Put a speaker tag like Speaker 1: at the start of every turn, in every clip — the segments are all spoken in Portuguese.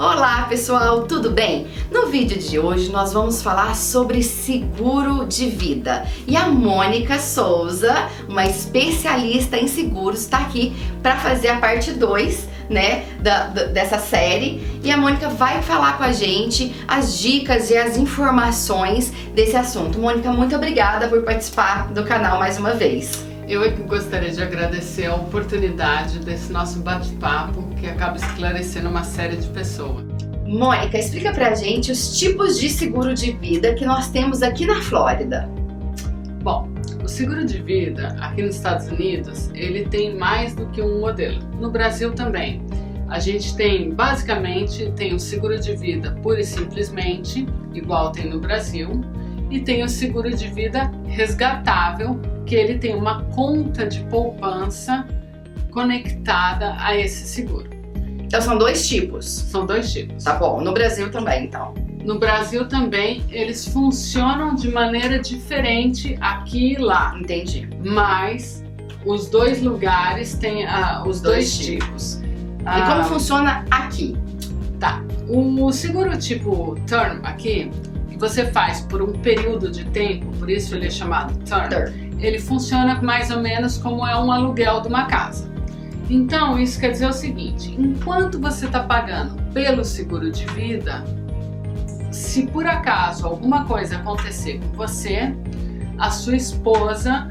Speaker 1: Olá pessoal, tudo bem? No vídeo de hoje nós vamos falar sobre seguro de vida e a Mônica Souza, uma especialista em seguros, está aqui para fazer a parte 2, né, dessa série, e a Mônica vai falar com a gente as dicas e as informações desse assunto. Mônica, muito obrigada por participar do canal mais uma vez.
Speaker 2: Eu é que gostaria de agradecer a oportunidade desse nosso bate-papo que acaba esclarecendo uma série de pessoas.
Speaker 1: Mônica, explica pra gente os tipos de seguro de vida que nós temos aqui na Flórida.
Speaker 2: Bom, o seguro de vida aqui nos Estados Unidos, ele tem mais do que um modelo. No Brasil também. A gente basicamente, tem o seguro de vida pura e simplesmente, igual tem no Brasil, e tem o seguro de vida resgatável, que ele tem uma conta de poupança conectada a esse seguro.
Speaker 1: Então são dois tipos.
Speaker 2: São dois tipos.
Speaker 1: Tá bom, no Brasil também então.
Speaker 2: No Brasil também, eles funcionam de maneira diferente aqui e lá.
Speaker 1: Entendi.
Speaker 2: Mas os dois lugares têm os dois tipos.
Speaker 1: E como funciona aqui?
Speaker 2: Tá. O seguro tipo term aqui, que você faz por um período de tempo, por isso ele é chamado term. Ele funciona mais ou menos como é um aluguel de uma casa. Então, isso quer dizer o seguinte: enquanto você está pagando pelo seguro de vida, se por acaso alguma coisa acontecer com você, a sua esposa,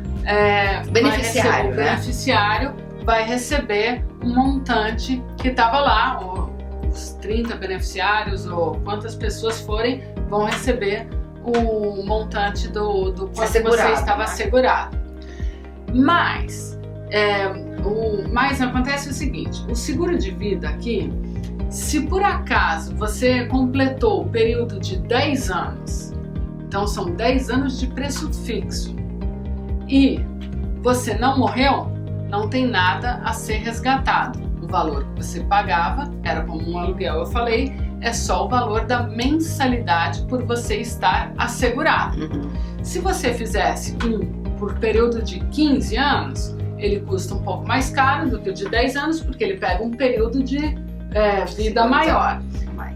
Speaker 2: beneficiário vai receber um montante que estava lá, ou os 30 beneficiários, ou quantas pessoas forem, vão receber o montante do quanto você estava assegurado. Mas acontece o seguinte: o seguro de vida aqui, se por acaso você completou o período de 10 anos, então são 10 anos de preço fixo, e você não morreu, não tem nada a ser resgatado. O valor que você pagava era como um aluguel, eu falei, é só o valor da mensalidade por você estar assegurado. Se você fizesse por período de 15 anos, ele custa um pouco mais caro do que o de 10 anos, porque ele pega um período de vida maior.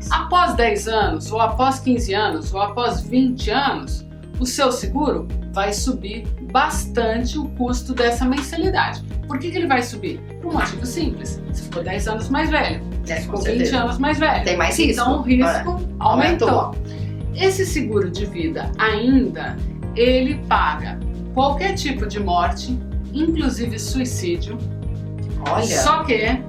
Speaker 2: Após 10 anos, ou após 15 anos, ou após 20 anos, o seu seguro vai subir bastante o custo dessa mensalidade. Por que ele vai subir? Por um motivo simples. Você ficou 10 anos mais velho, você ficou 20 anos mais velho.
Speaker 1: Tem mais risco.
Speaker 2: Então o risco aumentou. Esse seguro de vida ainda, ele paga qualquer tipo de morte, inclusive suicídio.
Speaker 1: Olha.
Speaker 2: Só que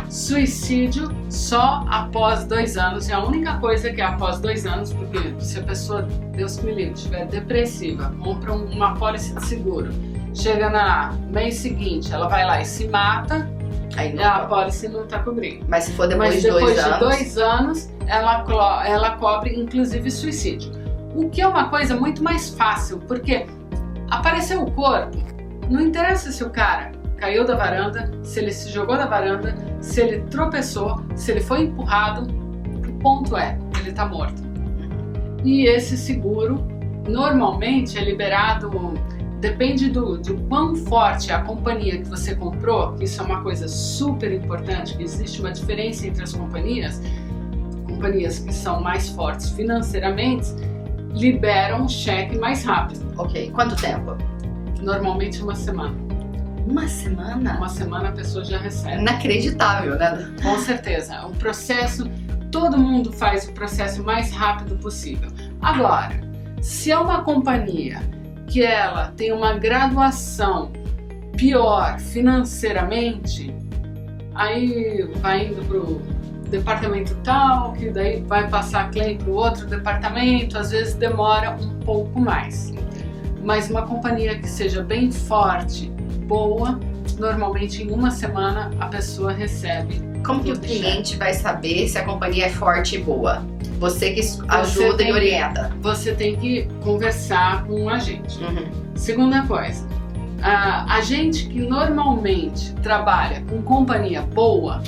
Speaker 2: suicídio só após 2 anos. É a única coisa que é após 2 anos, porque se a pessoa, Deus que me livre, estiver depressiva, compra uma apólice de seguro, chega no mês seguinte, ela vai lá e se mata, aí a apólice não está cobrindo.
Speaker 1: Mas se for depois de 2
Speaker 2: anos, ela cobre inclusive suicídio. O que é uma coisa muito mais fácil, porque apareceu o corpo, não interessa se o cara caiu da varanda, se ele se jogou da varanda, se ele tropeçou, se ele foi empurrado, o ponto é, ele está morto. E esse seguro normalmente é liberado, depende do quão forte é a companhia que você comprou, que isso é uma coisa super importante, que existe uma diferença entre as companhias que são mais fortes financeiramente, liberam um cheque mais rápido.
Speaker 1: Ok, quanto tempo?
Speaker 2: Normalmente uma semana.
Speaker 1: Uma semana?
Speaker 2: Uma semana a pessoa já recebe.
Speaker 1: Inacreditável, né?
Speaker 2: Com certeza. O processo, todo mundo faz o processo o mais rápido possível. Agora, se é uma companhia que ela tem uma graduação pior financeiramente, aí vai indo pro departamento tal, que daí vai passar claim pro outro departamento, às vezes demora um pouco mais. Mas uma companhia que seja bem forte, boa, normalmente em uma semana a pessoa recebe.
Speaker 1: Como que o cliente vai saber se a companhia é forte e boa? Você que ajuda e orienta.
Speaker 2: Você tem que conversar com o agente. Segunda coisa, a gente que normalmente trabalha com companhia boa,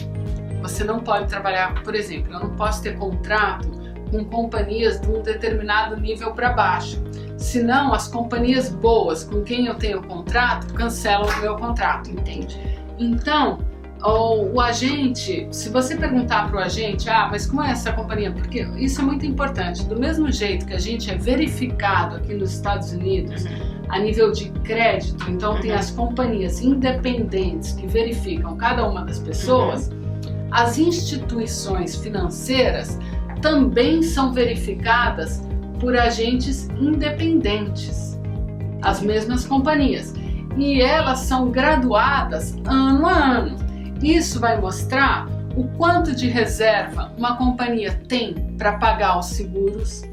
Speaker 2: você não pode trabalhar, por exemplo, eu não posso ter contrato com companhias de um determinado nível para baixo. Senão, as companhias boas com quem eu tenho contrato cancelam o meu contrato.
Speaker 1: Entende?
Speaker 2: Então, Ou o agente, se você perguntar para o agente, mas como é essa companhia? Porque isso é muito importante. Do mesmo jeito que a gente é verificado aqui nos Estados Unidos a nível de crédito, então tem as companhias independentes que verificam cada uma das pessoas, as instituições financeiras também são verificadas por agentes independentes, as mesmas companhias. E elas são graduadas ano a ano. Isso vai mostrar o quanto de reserva uma companhia tem para pagar os seguros,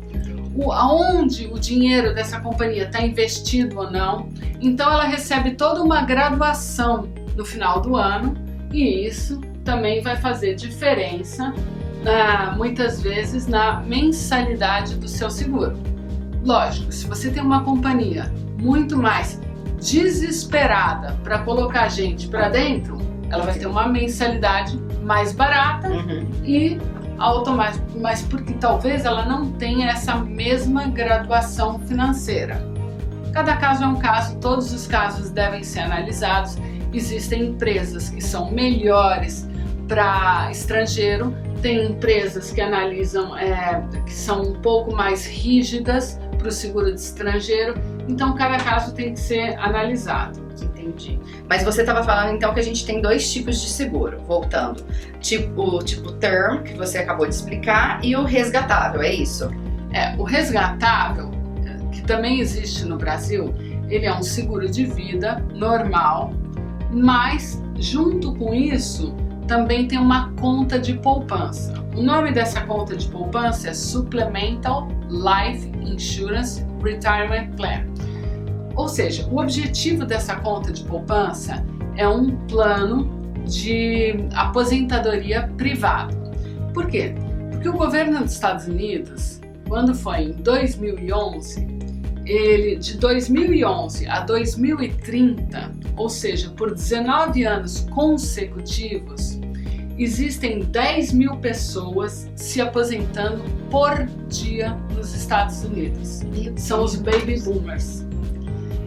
Speaker 2: aonde o dinheiro dessa companhia está investido ou não. Então ela recebe toda uma graduação no final do ano e isso também vai fazer diferença muitas vezes na mensalidade do seu seguro. Lógico, se você tem uma companhia muito mais desesperada para colocar gente para dentro, ela vai ter uma mensalidade mais barata e automática, mas porque talvez ela não tenha essa mesma graduação financeira. Cada caso é um caso, todos os casos devem ser analisados. Existem empresas que são melhores para estrangeiro, tem empresas que analisam, que são um pouco mais rígidas para o seguro de estrangeiro, então cada caso tem que ser analisado.
Speaker 1: Entendi. Mas você estava falando então que a gente tem dois tipos de seguro, voltando. O tipo term, que você acabou de explicar, e o resgatável, é isso?
Speaker 2: O resgatável, que também existe no Brasil, ele é um seguro de vida normal, mas junto com isso também tem uma conta de poupança. O nome dessa conta de poupança é Supplemental Life Insurance Retirement Plan. Ou seja, o objetivo dessa conta de poupança é um plano de aposentadoria privado. Por quê? Porque o governo dos Estados Unidos, quando foi em 2011, de 2011 a 2030, ou seja, por 19 anos consecutivos, existem 10 mil pessoas se aposentando por dia nos Estados Unidos. São os baby boomers.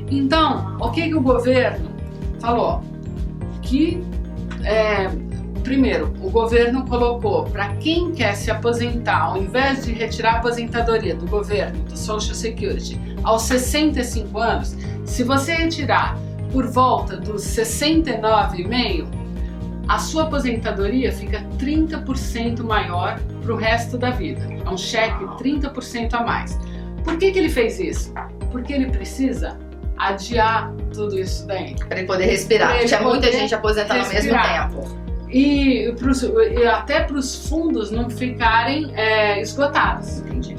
Speaker 2: Então, o que o governo falou? Que, primeiro, o governo colocou para quem quer se aposentar, ao invés de retirar a aposentadoria do governo, do Social Security, aos 65 anos, se você retirar por volta dos 69,5, a sua aposentadoria fica 30% maior para o resto da vida. É um cheque 30% a mais. Por que ele fez isso? Porque ele precisa adiar tudo isso daí.
Speaker 1: Para ele poder respirar. Tinha muita gente aposentando ao mesmo tempo.
Speaker 2: E até para os fundos não ficarem esgotados.
Speaker 1: Entendi.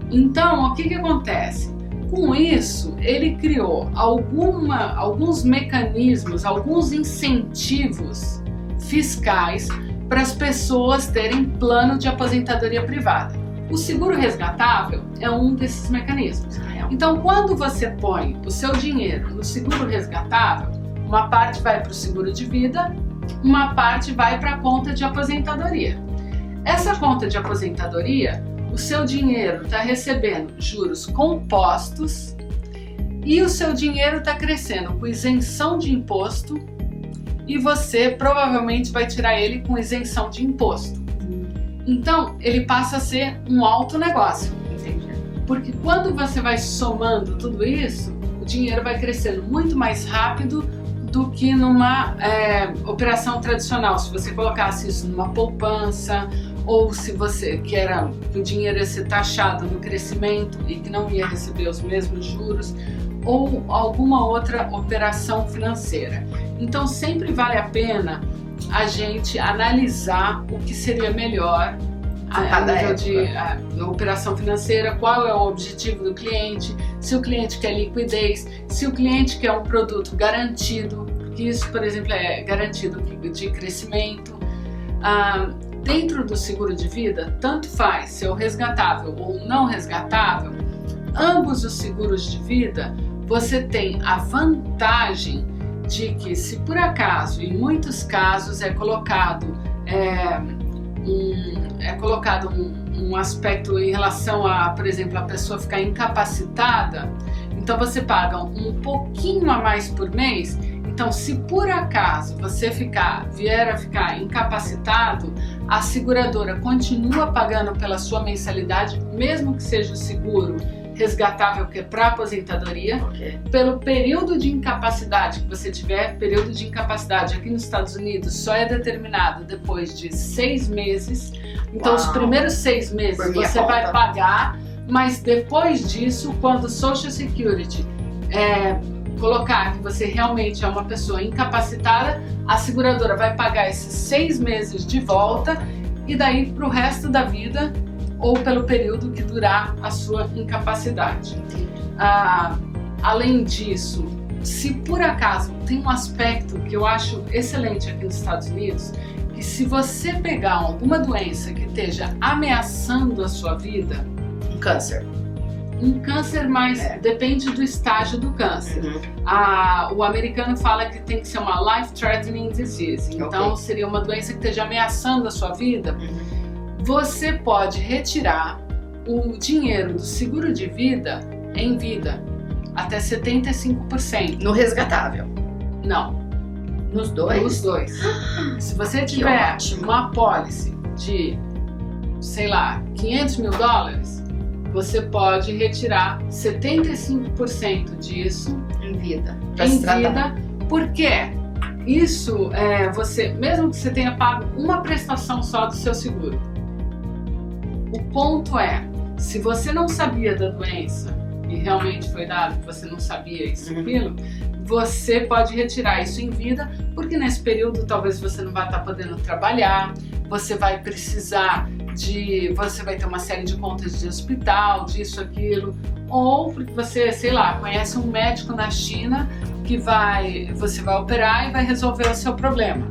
Speaker 2: Então, o que acontece? Com isso, ele criou alguns mecanismos, alguns incentivos fiscais para as pessoas terem plano de aposentadoria privada. O seguro resgatável é um desses mecanismos. Então, quando você põe o seu dinheiro no seguro resgatável, uma parte vai para o seguro de vida, uma parte vai para a conta de aposentadoria. Essa conta de aposentadoria, o seu dinheiro está recebendo juros compostos e o seu dinheiro está crescendo com isenção de imposto e você provavelmente vai tirar ele com isenção de imposto. Então, ele passa a ser um alto negócio.
Speaker 1: Entendi.
Speaker 2: Porque quando você vai somando tudo isso, o dinheiro vai crescendo muito mais rápido do que numa operação tradicional. Se você colocasse isso numa poupança, ou se você que o dinheiro ia ser taxado no crescimento e que não ia receber os mesmos juros, ou alguma outra operação financeira. Então sempre vale a pena a gente analisar o que seria melhor a nível de operação financeira, qual é o objetivo do cliente, se o cliente quer liquidez, se o cliente quer um produto garantido, porque isso, por exemplo, é garantido de crescimento. Dentro do seguro de vida, tanto faz se é o resgatável ou não resgatável, ambos os seguros de vida, você tem a vantagem de que, se por acaso, em muitos casos, é colocado um aspecto em relação a, por exemplo, a pessoa ficar incapacitada, então você paga um pouquinho a mais por mês, Então, se por acaso você vier a ficar incapacitado, a seguradora continua pagando pela sua mensalidade, mesmo que seja o seguro resgatável, que é para aposentadoria, pelo período de incapacidade que você tiver. Período de incapacidade aqui nos Estados Unidos só é determinado depois de 6 meses. Então, os primeiros 6 meses você vai pagar, mas depois disso, quando o Social Security colocar que você realmente é uma pessoa incapacitada, a seguradora vai pagar esses 6 meses de volta e daí para o resto da vida ou pelo período que durar a sua incapacidade. Além disso, se por acaso tem um aspecto que eu acho excelente aqui nos Estados Unidos, que se você pegar alguma doença que esteja ameaçando a sua vida, um câncer, mas depende do estágio do câncer. O americano fala que tem que ser uma life-threatening disease, então seria uma doença que esteja ameaçando a sua vida. Você pode retirar o dinheiro do seguro de vida em vida, até 75%.
Speaker 1: No resgatável?
Speaker 2: Não.
Speaker 1: Nos dois?
Speaker 2: Nos dois. Se você tiver uma apólice de, sei lá, $500 mil, você pode retirar 75% disso
Speaker 1: em vida.
Speaker 2: Porque isso mesmo que você tenha pago uma prestação só do seu seguro. O ponto é, se você não sabia da doença e realmente foi dado que você não sabia isso e aquilo, você pode retirar isso em vida, porque nesse período talvez você não vai estar podendo trabalhar, você vai precisar você vai ter uma série de contas de hospital, disso, aquilo, ou porque você, sei lá, conhece um médico na China que você vai operar e vai resolver o seu problema.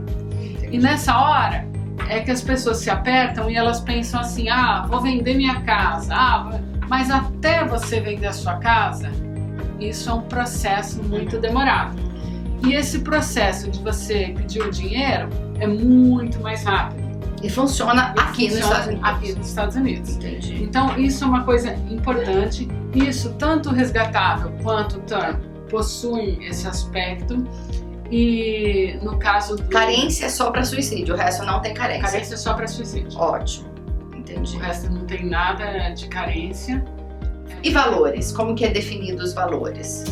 Speaker 2: E nessa hora é que as pessoas se apertam e elas pensam assim, vou vender minha casa, mas até você vender a sua casa, isso é um processo muito demorado. E esse processo de você pedir o dinheiro é muito mais rápido.
Speaker 1: E funciona aqui nos Estados Unidos.
Speaker 2: Aqui nos Estados Unidos.
Speaker 1: Entendi.
Speaker 2: Então, isso é uma coisa importante. Isso, tanto o resgatável quanto o term, possuem esse aspecto. E no caso do...
Speaker 1: Carência é só para suicídio, o resto não tem carência.
Speaker 2: Carência é só para suicídio.
Speaker 1: Ótimo, entendi.
Speaker 2: O resto não tem nada de carência.
Speaker 1: E valores? Como que é definido os valores?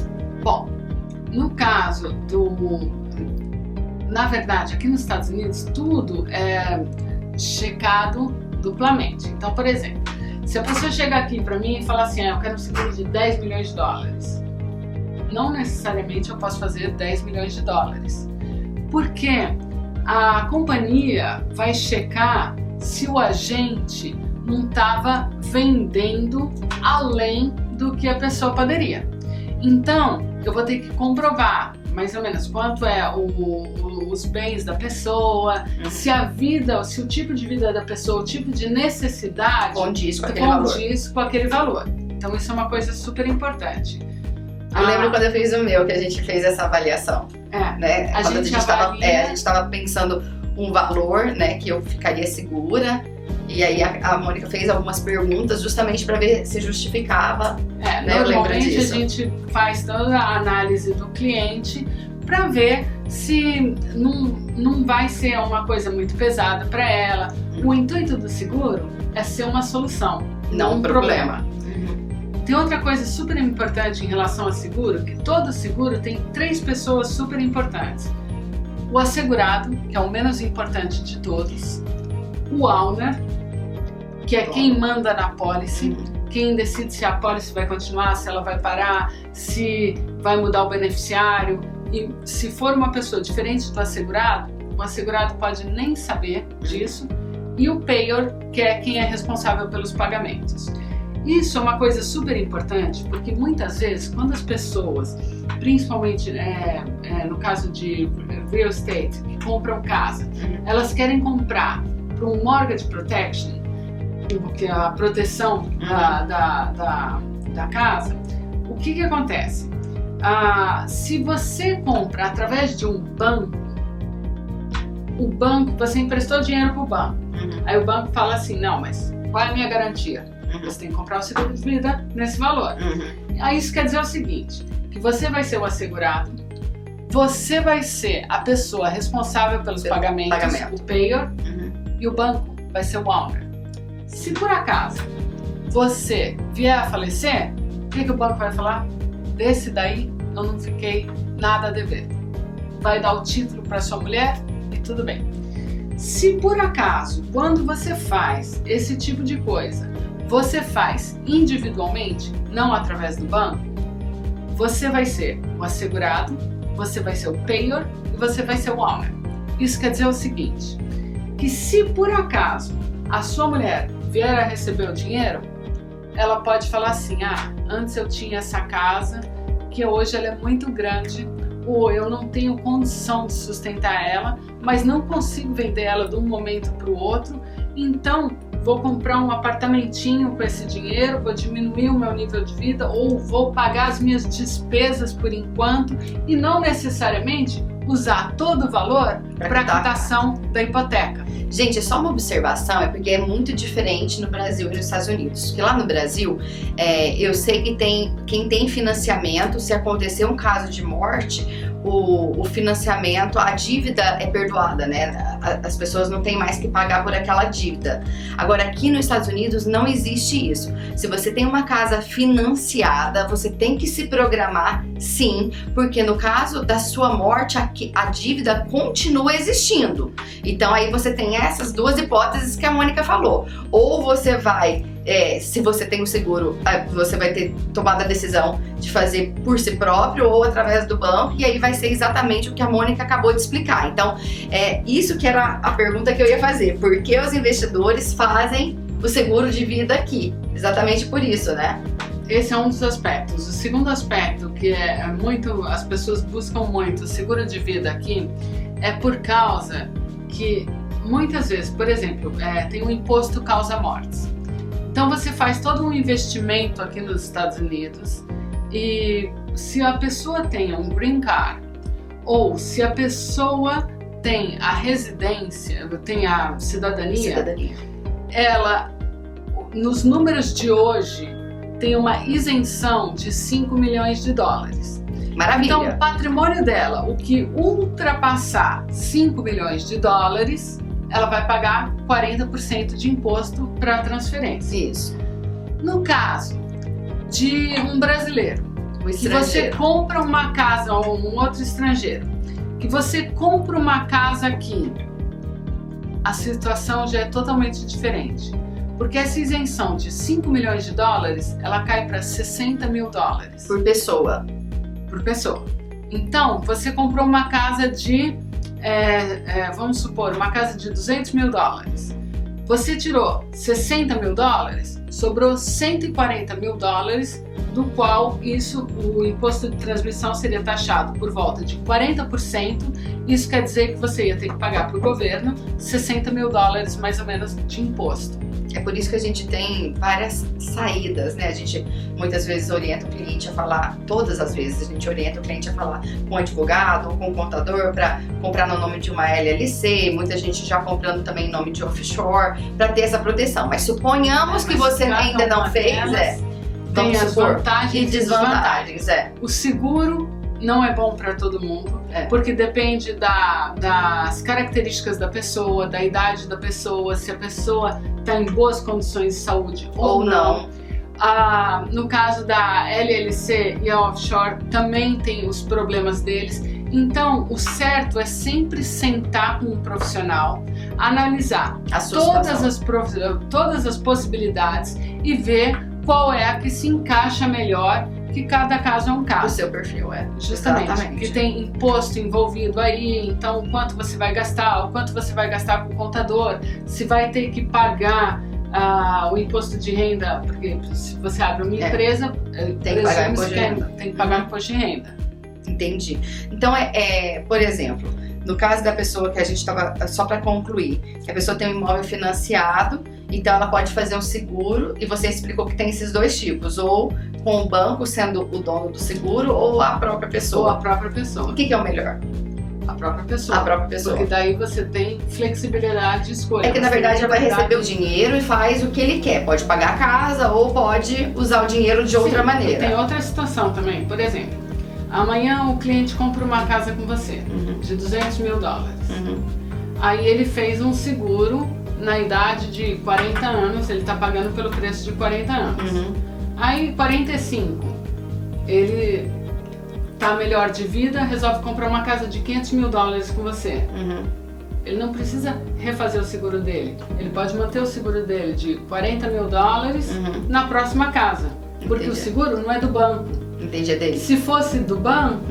Speaker 2: Bom, no caso na verdade, aqui nos Estados Unidos, tudo é checado duplamente. Então, por exemplo, se a pessoa chega aqui para mim e fala assim, eu quero um seguro de $10 milhões, não necessariamente eu posso fazer $10 milhões, porque a companhia vai checar se o agente não estava vendendo além do que a pessoa poderia. Então, eu vou ter que comprovar mais ou menos quanto é os bens da pessoa, se o tipo de vida da pessoa, o tipo de necessidade
Speaker 1: condiz
Speaker 2: com aquele valor. Então isso é uma coisa super importante.
Speaker 1: Eu lembro quando eu fiz o meu, que a gente fez essa avaliação. Né? A gente estava pensando um valor, né, que eu ficaria segura. E aí a Mônica fez algumas perguntas justamente para ver se justificava. Né?
Speaker 2: Normalmente a gente faz toda a análise do cliente para ver se não vai ser uma coisa muito pesada para ela. O intuito do seguro é ser uma solução, não um problema. Tem outra coisa super importante em relação ao seguro, que todo seguro tem 3 pessoas super importantes. O assegurado, que é o menos importante de todos, o owner, que é quem manda na pólice, quem decide se a pólice vai continuar, se ela vai parar, se vai mudar o beneficiário. E se for uma pessoa diferente do assegurado, o assegurado pode nem saber disso. E o payer, que é quem é responsável pelos pagamentos. Isso é uma coisa super importante, porque muitas vezes, quando as pessoas, principalmente no caso de real estate, que compram casa, elas querem comprar para um mortgage protection, que é a proteção da casa, o que acontece? Se você compra através de um banco, você emprestou dinheiro para o banco, aí o banco fala assim, não, mas qual é a minha garantia? Você tem que comprar o seguro de vida nesse valor. Aí isso quer dizer o seguinte, que você vai ser o assegurado, você vai ser a pessoa responsável pelos pagamentos, o payer, e o banco vai ser o owner. Se por acaso você vier a falecer, o que o banco vai falar? Desse daí eu não fiquei nada a dever. Vai dar o título para sua mulher e tudo bem. Se por acaso, quando você faz esse tipo de coisa, você faz individualmente, não através do banco, você vai ser o assegurado, você vai ser o payer e você vai ser o owner. Isso quer dizer o seguinte, que se por acaso a sua mulher vier a receber o dinheiro, ela pode falar assim, antes eu tinha essa casa, que hoje ela é muito grande, ou eu não tenho condição de sustentar ela, mas não consigo vender ela de um momento para o outro, então vou comprar um apartamentinho com esse dinheiro, vou diminuir o meu nível de vida, ou vou pagar as minhas despesas por enquanto, e não necessariamente usar todo o valor para a quitação da hipoteca.
Speaker 1: Gente, é só uma observação, é porque é muito diferente no Brasil e nos Estados Unidos. Porque lá no Brasil, eu sei que quem tem financiamento, se acontecer um caso de morte, o financiamento, a dívida é perdoada, né? As pessoas não têm mais que pagar por aquela dívida. Agora, aqui nos Estados Unidos não existe isso. Se você tem uma casa financiada, você tem que se programar, sim, porque no caso da sua morte, a dívida continua existindo. Então, aí você tem essas duas hipóteses que a Mônica falou. Ou você vai... se você tem o seguro, você vai ter tomado a decisão de fazer por si próprio ou através do banco, e aí vai ser exatamente o que a Mônica acabou de explicar. Então, isso que era a pergunta que eu ia fazer. Por que os investidores fazem o seguro de vida aqui? Exatamente por isso, né?
Speaker 2: Esse é um dos aspectos. O segundo aspecto, que as pessoas buscam muito o seguro de vida aqui, é por causa que muitas vezes, por exemplo, tem um imposto causa-mortes. Então você faz todo um investimento aqui nos Estados Unidos e se a pessoa tem um green card ou se a pessoa tem a residência, tem a cidadania, ela, nos números de hoje, tem uma isenção de 5 milhões de dólares.
Speaker 1: Maravilha!
Speaker 2: Então o patrimônio dela, o que ultrapassar 5 milhões de dólares, ela vai pagar 40% de imposto para transferência.
Speaker 1: Isso.
Speaker 2: No caso de um brasileiro, que você compra uma casa, ou um outro estrangeiro, que você compra uma casa aqui, a situação já é totalmente diferente. Porque essa isenção de 5 milhões de dólares, ela cai para 60 mil dólares.
Speaker 1: Por pessoa.
Speaker 2: Por pessoa. Então, você comprou uma casa de... vamos supor, uma casa de 200 mil dólares. Você tirou 60 mil dólares, sobrou 140 mil dólares, do qual o imposto de transmissão seria taxado por volta de 40%. Isso quer dizer que você ia ter que pagar para o governo 60 mil dólares mais ou menos de imposto.
Speaker 1: É por isso que a gente tem várias saídas, né? A gente muitas vezes orienta o cliente a falar, todas as vezes a gente orienta o cliente a falar com um advogado ou com um contador para comprar no nome de uma LLC, muita gente já comprando também em nome de offshore, para ter essa proteção. Mas suponhamos que você ainda não fez,
Speaker 2: tem as vantagens e desvantagens. O seguro não é bom para todo mundo, porque depende das características da pessoa, da idade da pessoa, se a pessoa está em boas condições de saúde ou não. No caso da LLC e a offshore também tem os problemas deles. Então, o certo é sempre sentar com um profissional, analisar todas as possibilidades e ver qual é a que se encaixa melhor, que cada caso é um caso.
Speaker 1: O seu perfil,
Speaker 2: Justamente.
Speaker 1: Exatamente.
Speaker 2: Que tem imposto envolvido aí, então o quanto você vai gastar, o quanto você vai gastar com o contador, se vai ter que pagar o imposto de renda, porque se você abre uma empresa,
Speaker 1: tem que pagar imposto de renda.
Speaker 2: Tem que pagar imposto de renda.
Speaker 1: Entendi. Então, por exemplo, no caso da pessoa que a gente estava, só para concluir, que a pessoa tem um imóvel financiado, então ela pode fazer um seguro, e você explicou que tem esses dois tipos, ou com o banco sendo o dono do seguro, ou a própria pessoa.
Speaker 2: Ou a própria pessoa.
Speaker 1: O que é o melhor?
Speaker 2: A própria pessoa.
Speaker 1: A própria pessoa.
Speaker 2: Porque daí você tem flexibilidade de escolha.
Speaker 1: É que na verdade ela vai receber o dinheiro e faz o que ele quer. Pode pagar a casa ou pode usar o dinheiro de outra maneira.
Speaker 2: E tem outra situação também. Por exemplo, Amanhã o cliente compra uma casa com você, de $200 mil. Aí ele fez um seguro na idade de 40 anos, ele está pagando pelo preço de 40 anos. Aí 45, ele tá melhor de vida, resolve comprar uma casa de $500 mil com você. Ele não precisa refazer o seguro dele. Ele pode manter o seguro dele de $40 mil na próxima casa. Porque o seguro não é do banco.
Speaker 1: Entendi, é dele.
Speaker 2: Se fosse do banco,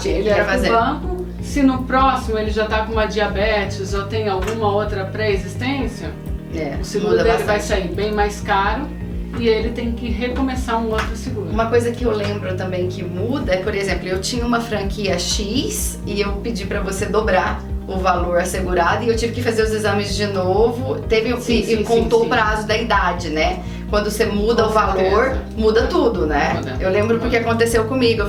Speaker 2: ele era do banco. Se no próximo ele já tá com uma diabetes ou tem alguma outra pré-existência, o seguro dele vai sair bem mais caro. E ele tem que recomeçar um outro seguro.
Speaker 1: Uma coisa que eu lembro também que muda é, por exemplo, eu tinha uma franquia X e eu pedi pra você dobrar o valor assegurado e eu tive que fazer os exames de novo. Contou o prazo da idade, né? Quando você muda o valor, muda tudo, né? Eu lembro porque aconteceu comigo,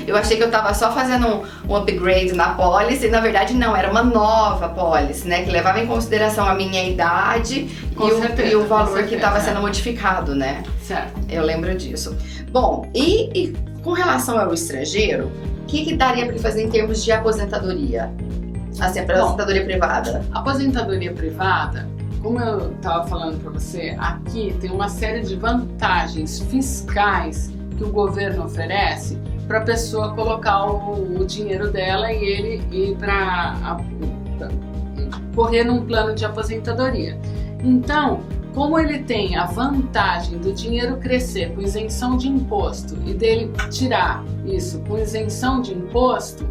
Speaker 1: eu achei que eu tava só fazendo um upgrade na pólice e na verdade não, era uma nova pólice, né? Que levava em consideração a minha idade e o valor que estava sendo modificado, né?
Speaker 2: Certo.
Speaker 1: Eu lembro disso. Bom, e com relação ao estrangeiro, o que daria para ele fazer em termos de aposentadoria? Assim, aposentadoria privada.
Speaker 2: Aposentadoria privada, como eu estava falando para você, aqui tem uma série de vantagens fiscais que o governo oferece para a pessoa colocar o dinheiro dela e ele ir para correr num plano de aposentadoria. Então, como ele tem a vantagem do dinheiro crescer com isenção de imposto e dele tirar isso com isenção de imposto,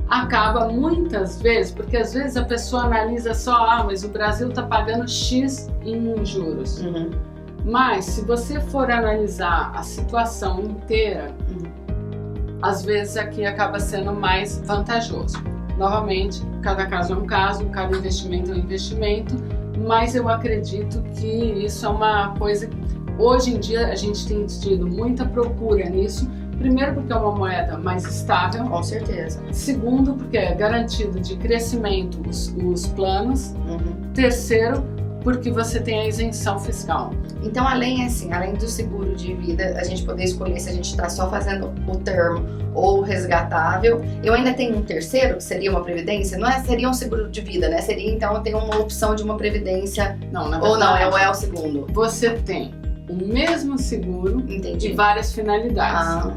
Speaker 2: acaba muitas vezes, porque às vezes a pessoa analisa só, mas o Brasil está pagando X em juros. Mas se você for analisar a situação inteira, às vezes aqui acaba sendo mais vantajoso. Novamente, cada caso é um caso, cada investimento é um investimento, mas eu acredito que isso é uma coisa que hoje em dia a gente tem tido muita procura nisso. Primeiro, porque é uma moeda mais estável.
Speaker 1: Com certeza.
Speaker 2: Segundo, porque é garantido de crescimento os planos. Terceiro, porque você tem a isenção fiscal.
Speaker 1: Então, além do seguro de vida, a gente poder escolher se a gente está só fazendo o termo ou o resgatável, eu ainda tenho um terceiro, que seria uma previdência. Seria um seguro de vida, né? Seria, então, eu tenho uma opção de uma previdência.
Speaker 2: Não, na verdade,
Speaker 1: ou é o segundo?
Speaker 2: Você tem o mesmo seguro e várias finalidades.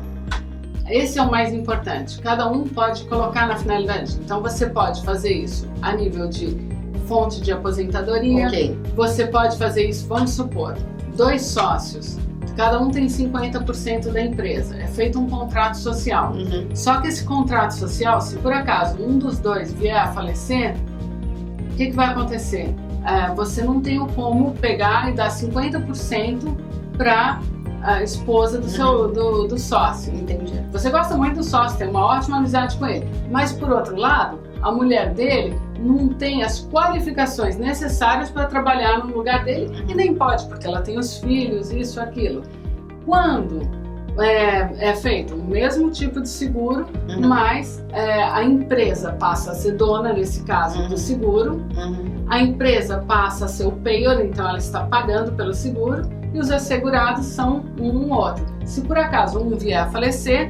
Speaker 2: Esse é o mais importante. Cada um pode colocar na finalidade. Então você pode fazer isso a nível de fonte de aposentadoria. Você pode fazer isso, vamos supor, 2 sócios. Cada um tem 50% da empresa. É feito um contrato social. Só que esse contrato social, se por acaso um dos dois vier a falecer, o que vai acontecer? Você não tem como pegar e dar 50% para a esposa do sócio.
Speaker 1: Entendi.
Speaker 2: Você gosta muito do sócio, tem uma ótima amizade com ele, mas por outro lado, a mulher dele não tem as qualificações necessárias para trabalhar no lugar dele e nem pode, porque ela tem os filhos, isso, aquilo. Quando é feito o mesmo tipo de seguro, mas a empresa passa a ser dona, nesse caso, do seguro, a empresa passa a ser o payer, então ela está pagando pelo seguro, e os assegurados são um outro. Se por acaso um vier a falecer,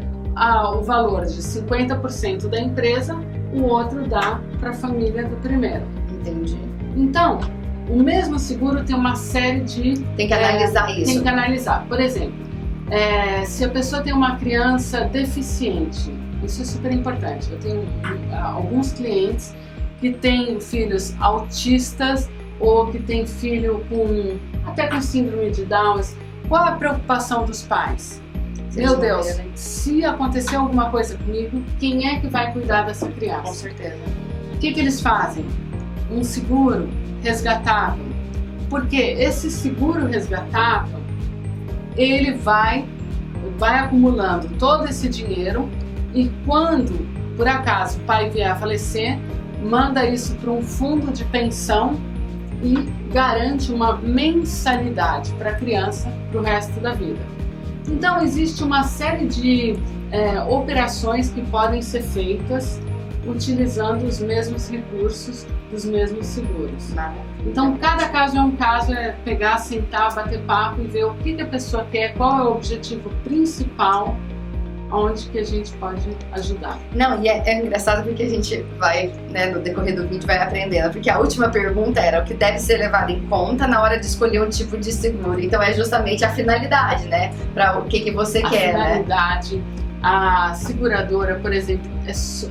Speaker 2: o valor de 50% da empresa, o outro dá para a família do primeiro.
Speaker 1: Entendi.
Speaker 2: Então, o mesmo seguro tem uma série de...
Speaker 1: Tem que analisar isso.
Speaker 2: Tem que analisar. Por exemplo, se a pessoa tem uma criança deficiente, isso é super importante. Eu tenho alguns clientes que têm filhos autistas ou que têm filho até com síndrome de Down. Qual é a preocupação dos pais? Meu Deus, se acontecer alguma coisa comigo, quem é que vai cuidar dessa criança?
Speaker 1: Com certeza.
Speaker 2: O que eles fazem? Um seguro resgatável. Porque esse seguro resgatável, ele vai acumulando todo esse dinheiro e quando, por acaso, o pai vier a falecer, manda isso para um fundo de pensão e garante uma mensalidade para a criança para o resto da vida. Então existe uma série de operações que podem ser feitas utilizando os mesmos recursos dos mesmos seguros. Então cada caso é um caso, pegar, sentar, bater papo e ver o que a pessoa quer, qual é o objetivo principal, onde que a gente pode ajudar.
Speaker 1: Não, e é engraçado porque a gente vai, né, no decorrer do vídeo vai aprendendo, porque a última pergunta era o que deve ser levado em conta na hora de escolher um tipo de seguro. Então é justamente a finalidade, né, para o que você quer, né?
Speaker 2: A finalidade, a seguradora, por exemplo,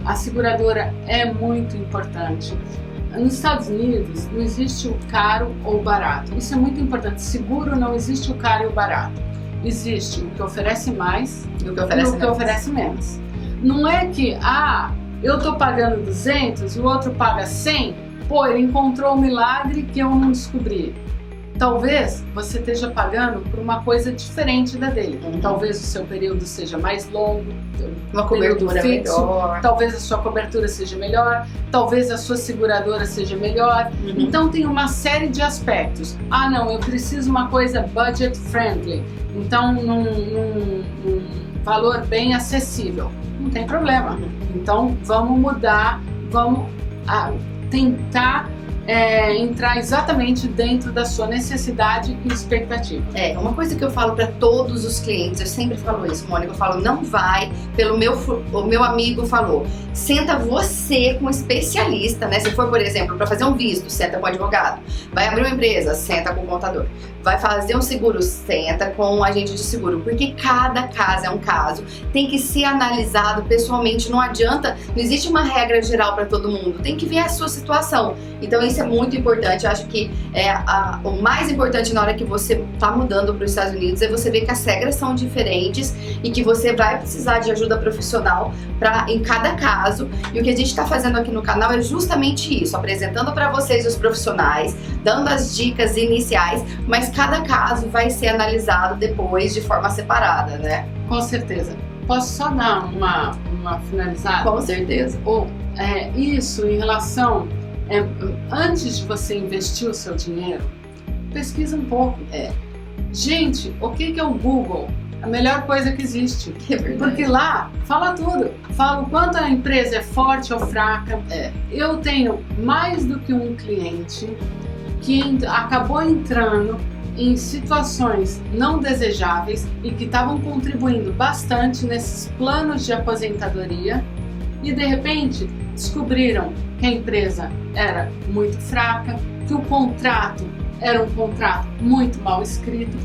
Speaker 2: a seguradora é muito importante. Nos Estados Unidos não existe o caro ou o barato. Isso é muito importante. Seguro não existe o caro e o barato. Existe o que oferece mais e o que oferece menos. Não é que, eu tô pagando 200 e o outro paga 100, pô, ele encontrou um milagre que eu não descobri. Talvez você esteja pagando por uma coisa diferente da dele. Talvez o seu período seja mais longo,
Speaker 1: uma cobertura fixo, melhor.
Speaker 2: Talvez a sua cobertura seja melhor, talvez a sua seguradora seja melhor. Então tem uma série de aspectos. Não, eu preciso uma coisa budget friendly. Então num valor bem acessível. Não tem problema. Então vamos mudar, vamos tentar entrar exatamente dentro da sua necessidade e expectativa.
Speaker 1: Uma coisa que eu falo para todos os clientes, eu sempre falo isso, Mônica, eu falo, não vai pelo o meu amigo falou, senta você com um especialista, né? Se for, por exemplo, para fazer um visto, senta com o advogado, vai abrir uma empresa, senta com o contador, vai fazer um seguro, senta com um agente de seguro, porque cada caso é um caso, tem que ser analisado pessoalmente, não adianta, não existe uma regra geral para todo mundo, tem que ver a sua situação. Então isso é muito importante, eu acho que o mais importante na hora que você está mudando para os Estados Unidos é você ver que as regras são diferentes e que você vai precisar de ajuda profissional em cada caso. E o que a gente está fazendo aqui no canal é justamente isso, apresentando para vocês os profissionais, dando as dicas iniciais, mas cada caso vai ser analisado depois de forma separada, né?
Speaker 2: Com certeza. Posso só dar uma finalizada?
Speaker 1: Com certeza.
Speaker 2: Isso em relação... antes de você investir o seu dinheiro, pesquisa um pouco. Gente, o que é o Google? A melhor coisa que existe. Porque lá fala tudo. Fala o quanto a empresa é forte ou fraca. Eu tenho mais do que um cliente que acabou entrando em situações não desejáveis e que estavam contribuindo bastante nesses planos de aposentadoria e de repente descobriram que a empresa era muito fraca, que o contrato era um contrato muito mal escrito,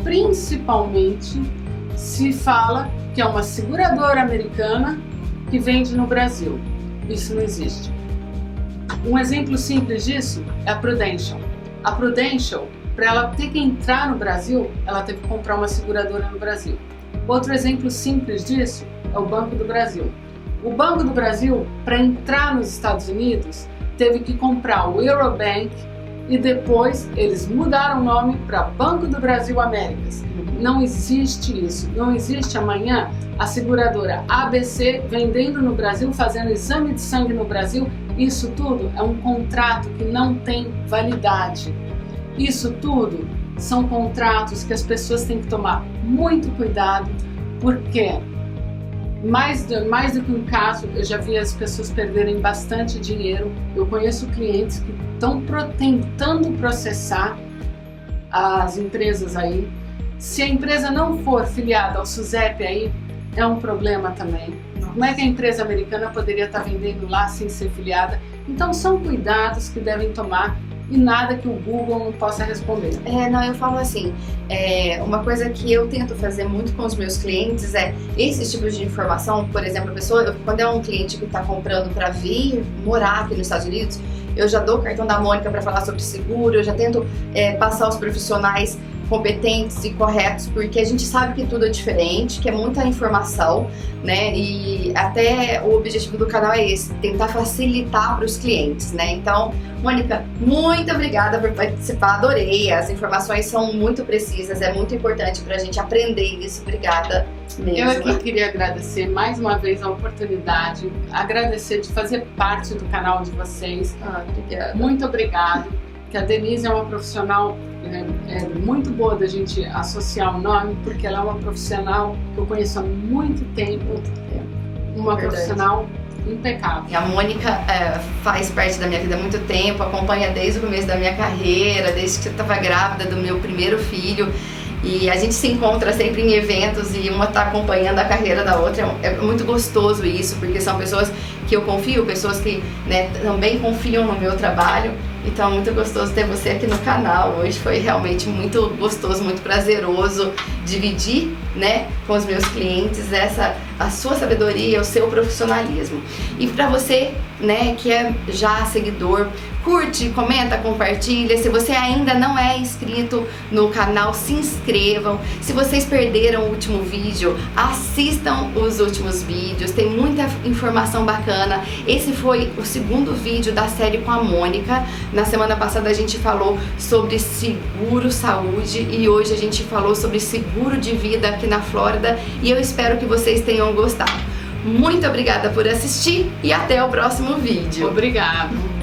Speaker 2: principalmente se fala que é uma seguradora americana que vende no Brasil. Isso não existe. Um exemplo simples disso é a Prudential. A Prudential, para ela ter que entrar no Brasil, ela teve que comprar uma seguradora no Brasil. Outro exemplo simples disso é o Banco do Brasil. O Banco do Brasil, para entrar nos Estados Unidos, teve que comprar o Eurobank e depois eles mudaram o nome para Banco do Brasil Américas. Não existe isso. Não existe amanhã a seguradora ABC vendendo no Brasil, fazendo exame de sangue no Brasil. Isso tudo é um contrato que não tem validade. Isso tudo são contratos que as pessoas têm que tomar muito cuidado, porque mais do que um caso, eu já vi as pessoas perderem bastante dinheiro. Eu conheço clientes que estão tentando processar as empresas aí. Se a empresa não for filiada ao SUSEP aí, é um problema também. Como é que a empresa americana poderia estar vendendo lá sem ser filiada? Então são cuidados que devem tomar e nada que o Google não possa responder.
Speaker 1: Eu falo assim, uma coisa que eu tento fazer muito com os meus clientes é esses tipos de informação. Por exemplo, quando é um cliente que está comprando para vir morar aqui nos Estados Unidos, eu já dou o cartão da Mônica para falar sobre seguro, eu já tento passar os profissionais competentes e corretos, porque a gente sabe que tudo é diferente, que é muita informação, né? E até o objetivo do canal é esse, tentar facilitar para os clientes, né? Então, Mônica, muito obrigada por participar, adorei, as informações são muito precisas, é muito importante para a gente aprender isso, obrigada mesmo.
Speaker 2: Eu aqui queria agradecer mais uma vez a oportunidade, agradecer de fazer parte do canal de vocês.
Speaker 1: Obrigada.
Speaker 2: Muito obrigado, que a Denise é uma profissional muito boa da gente associar o nome, porque ela é uma profissional que eu conheço há muito tempo, uma profissional impecável.
Speaker 1: E a Mônica faz parte da minha vida há muito tempo, acompanha desde o começo da minha carreira, desde que eu estava grávida do meu primeiro filho. E a gente se encontra sempre em eventos e uma tá acompanhando a carreira da outra. É muito gostoso isso, porque são pessoas que eu confio, pessoas que, né, também confiam no meu trabalho. Então é muito gostoso ter você aqui no canal hoje. Foi realmente muito gostoso, muito prazeroso dividir, né, com os meus clientes a sua sabedoria, o seu profissionalismo. E para você, né, que é já seguidor, curte, comenta, compartilha. Se você ainda não é inscrito no canal, se inscrevam. Se vocês perderam o último vídeo, assistam os últimos vídeos, tem muita informação bacana. Esse foi o segundo vídeo da série com a Mônica. Na semana passada a gente falou sobre seguro saúde e hoje a gente falou sobre seguro de vida aqui na Flórida, e eu espero que vocês tenham gostado. Muito obrigada por assistir e até o próximo vídeo.
Speaker 2: Obrigado.